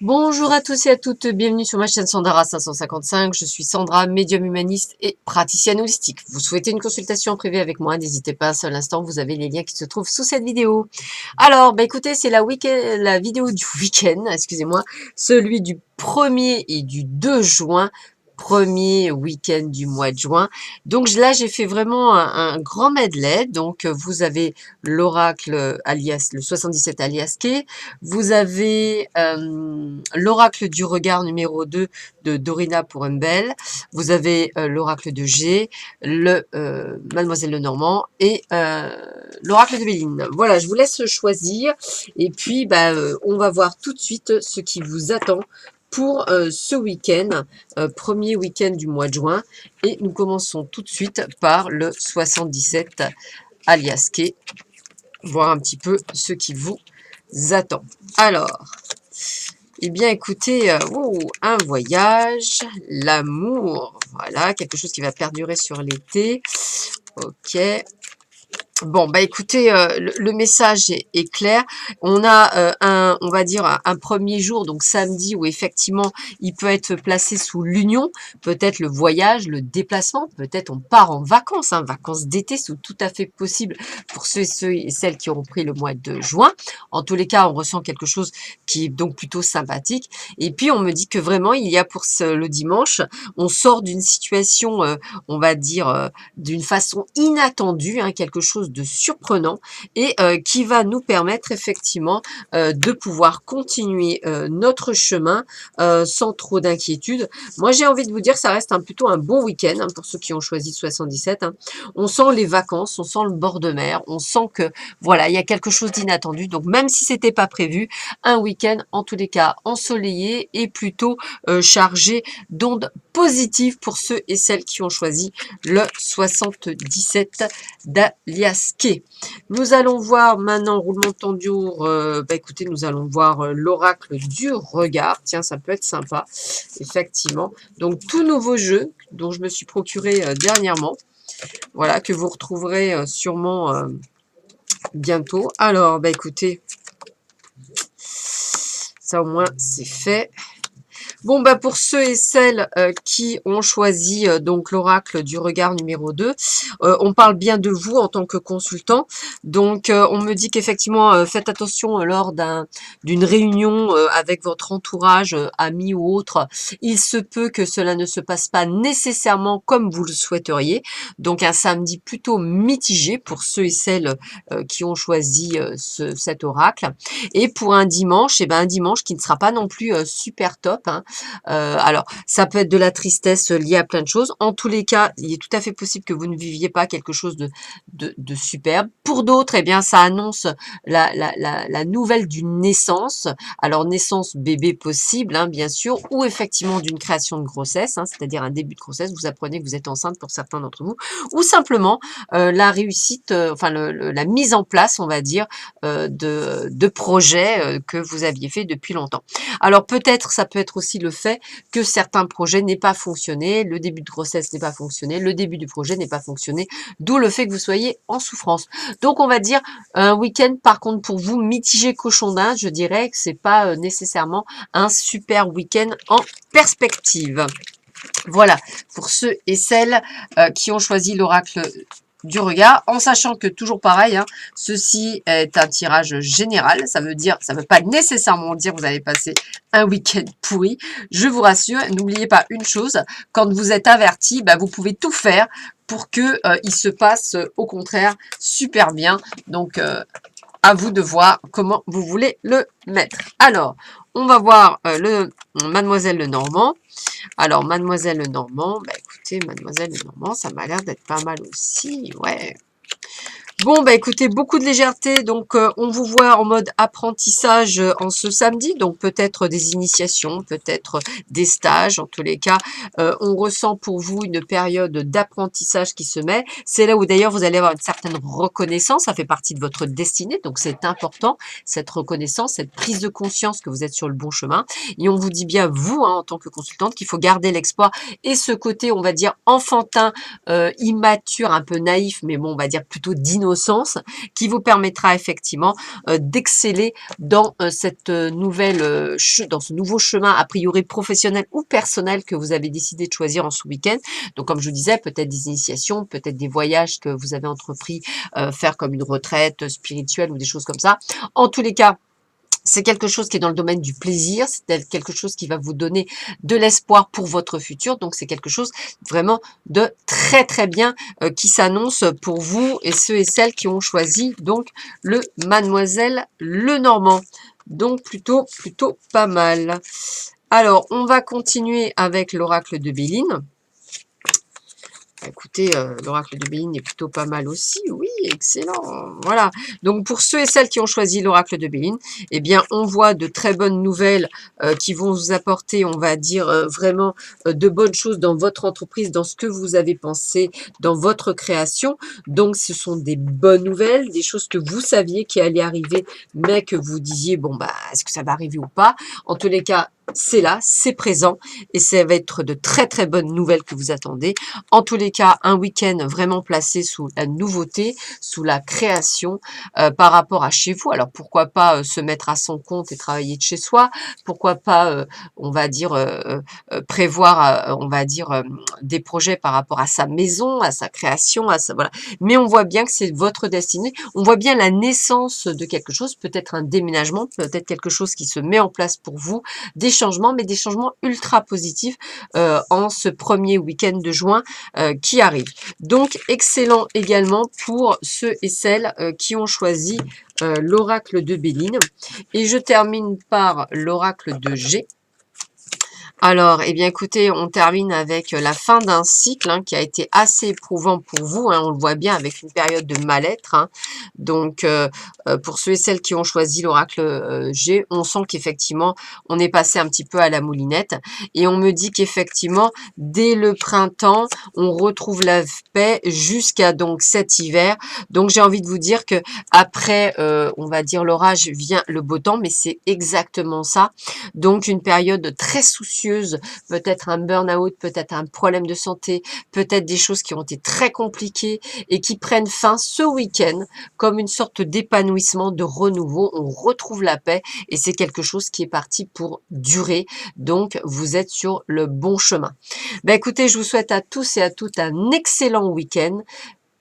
Bonjour à tous et à toutes, bienvenue sur ma chaîne Sandara 555. Je suis Sandra, médium humaniste et praticienne holistique. Vous souhaitez une consultation en privé avec moi, n'hésitez pas un seul instant, vous avez les liens qui se trouvent sous cette vidéo. Alors, écoutez, c'est la vidéo du week-end, excusez-moi, celui du 1er et du 2 juin. Premier week-end du mois de juin. Donc là, j'ai fait vraiment un grand medley. Donc, vous avez l'oracle alias, le 77 alias K. Vous avez l'oracle du regard numéro 2 de Dorina Pourembel. Vous avez l'oracle de G, Mademoiselle Lenormand et l'oracle de Béline. Voilà, je vous laisse choisir. Et puis, on va voir tout de suite ce qui vous attend pour ce week-end, premier week-end du mois de juin. Et nous commençons tout de suite par le 77 alias K, voir un petit peu ce qui vous attend. Alors, eh bien, écoutez, un voyage, l'amour, voilà, quelque chose qui va perdurer sur l'été. Ok. Bon, écoutez, le message est clair. On a on va dire un premier jour, donc samedi, où effectivement, il peut être placé sous l'union, peut-être le voyage, le déplacement, peut-être on part en vacances, vacances d'été, c'est tout à fait possible pour ceux et celles qui auront pris le mois de juin. En tous les cas, on ressent quelque chose qui est donc plutôt sympathique. Et puis, on me dit que vraiment, il y a pour le dimanche, on sort d'une situation, on va dire, d'une façon inattendue, quelque chose de surprenant et qui va nous permettre effectivement de pouvoir continuer notre chemin sans trop d'inquiétude. Moi, j'ai envie de vous dire, ça reste plutôt un bon week-end pour ceux qui ont choisi 77. On sent les vacances, on sent le bord de mer, on sent que voilà, il y a quelque chose d'inattendu. Donc, même si c'était pas prévu, un week-end en tous les cas ensoleillé et plutôt chargé d'ondes positives pour ceux et celles qui ont choisi le 77 d'alias K. Nous allons voir maintenant, roulement de tambour, écoutez, nous allons voir l'oracle du regard. Tiens, ça peut être sympa, effectivement. Donc, tout nouveau jeu dont je me suis procuré dernièrement. Voilà, que vous retrouverez sûrement bientôt. Alors, écoutez, ça au moins, c'est fait. Bon, pour ceux et celles qui ont choisi donc l'oracle du regard numéro 2, on parle bien de vous en tant que consultant. Donc, on me dit qu'effectivement, faites attention lors d'une réunion avec votre entourage, amis ou autre. Il se peut que cela ne se passe pas nécessairement comme vous le souhaiteriez. Donc, un samedi plutôt mitigé pour ceux et celles qui ont choisi cet oracle. Et pour un dimanche, un dimanche qui ne sera pas non plus super top. Alors, ça peut être de la tristesse liée à plein de choses. En tous les cas, il est tout à fait possible que vous ne viviez pas quelque chose de superbe. Pour d'autres, ça annonce la nouvelle d'une naissance. Alors, naissance bébé possible, bien sûr, ou effectivement d'une création de grossesse, c'est-à-dire un début de grossesse. Vous apprenez que vous êtes enceinte pour certains d'entre vous, ou simplement la réussite, la mise en place, on va dire, de projets que vous aviez fait depuis longtemps. Alors peut-être, ça peut être aussi le fait que certains projets n'aient pas fonctionné, le début de grossesse n'est pas fonctionné, le début du projet n'est pas fonctionné, d'où le fait que vous soyez en souffrance. Donc on va dire un week-end par contre pour vous mitigé cochon d'Inde, je dirais que c'est pas nécessairement un super week-end en perspective. Voilà, pour ceux et celles qui ont choisi l'oracle du regard, en sachant que toujours pareil, ceci est un tirage général, ça veut pas nécessairement dire que vous allez passer un week-end pourri. Je vous rassure, n'oubliez pas une chose, quand vous êtes averti, vous pouvez tout faire pour que il se passe au contraire super bien. Donc à vous de voir comment vous voulez le mettre. Alors, on va voir Mademoiselle Lenormand. Alors, Mademoiselle Lenormand, écoutez, Mademoiselle Lenormand, ça m'a l'air d'être pas mal aussi, ouais. Bon, écoutez, beaucoup de légèreté, donc on vous voit en mode apprentissage en ce samedi, donc peut-être des initiations, peut-être des stages, en tous les cas, on ressent pour vous une période d'apprentissage qui se met, c'est là où d'ailleurs vous allez avoir une certaine reconnaissance, ça fait partie de votre destinée, donc c'est important, cette reconnaissance, cette prise de conscience que vous êtes sur le bon chemin, et on vous dit bien, vous, en tant que consultante, qu'il faut garder l'espoir et ce côté, on va dire, enfantin, immature, un peu naïf, mais bon, on va dire plutôt d'innocent, innocence qui vous permettra effectivement d'exceller dans cette dans ce nouveau chemin a priori professionnel ou personnel que vous avez décidé de choisir en ce week-end. Donc comme je vous disais, peut-être des initiations, peut-être des voyages que vous avez entrepris, faire comme une retraite spirituelle ou des choses comme ça. En tous les cas, c'est quelque chose qui est dans le domaine du plaisir, c'est quelque chose qui va vous donner de l'espoir pour votre futur. Donc, c'est quelque chose vraiment de très, très bien qui s'annonce pour vous et ceux et celles qui ont choisi donc le Mademoiselle Lenormand. Donc, plutôt pas mal. Alors, on va continuer avec l'oracle de Béline. Écoutez, l'oracle de Béline est plutôt pas mal aussi. Oui, excellent. Voilà. Donc, pour ceux et celles qui ont choisi l'oracle de Béline, eh bien, on voit de très bonnes nouvelles qui vont vous apporter, on va dire, vraiment de bonnes choses dans votre entreprise, dans ce que vous avez pensé, dans votre création. Donc, ce sont des bonnes nouvelles, des choses que vous saviez qui allaient arriver, mais que vous disiez, bon, bah, est-ce que ça va arriver ou pas? En tous les cas, c'est là, c'est présent et ça va être de très très bonnes nouvelles que vous attendez. En tous les cas, un week-end vraiment placé sous la nouveauté, sous la création par rapport à chez vous. Alors pourquoi pas se mettre à son compte et travailler de chez soi? Pourquoi pas, on va dire, prévoir, on va dire, des projets par rapport à sa maison, à sa création, à sa voilà. Mais on voit bien que c'est votre destinée. On voit bien la naissance de quelque chose, peut-être un déménagement, peut-être quelque chose qui se met en place pour vous, des changements, mais des changements ultra positifs en ce premier week-end de juin qui arrive. Donc, excellent également pour ceux et celles qui ont choisi l'oracle de Béline. Et je termine par l'oracle de G. Alors, eh bien, écoutez, on termine avec la fin d'un cycle qui a été assez éprouvant pour vous. On le voit bien avec une période de mal-être. Donc, pour ceux et celles qui ont choisi l'oracle G, on sent qu'effectivement, on est passé un petit peu à la moulinette. Et on me dit qu'effectivement, dès le printemps, on retrouve la paix jusqu'à donc cet hiver. Donc, j'ai envie de vous dire que après, on va dire l'orage, vient le beau temps, mais c'est exactement ça. Donc, une période très soucieuse, peut-être un burn-out, peut-être un problème de santé, peut-être des choses qui ont été très compliquées et qui prennent fin ce week-end comme une sorte d'épanouissement, de renouveau. On retrouve la paix et c'est quelque chose qui est parti pour durer. Donc, vous êtes sur le bon chemin. Ben, écoutez, je vous souhaite à tous et à toutes un excellent week-end.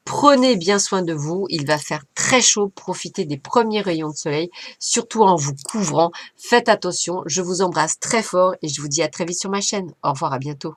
Prenez bien soin de vous, il va faire très chaud, profitez des premiers rayons de soleil, surtout en vous couvrant. Faites attention, je vous embrasse très fort et je vous dis à très vite sur ma chaîne. Au revoir, à bientôt.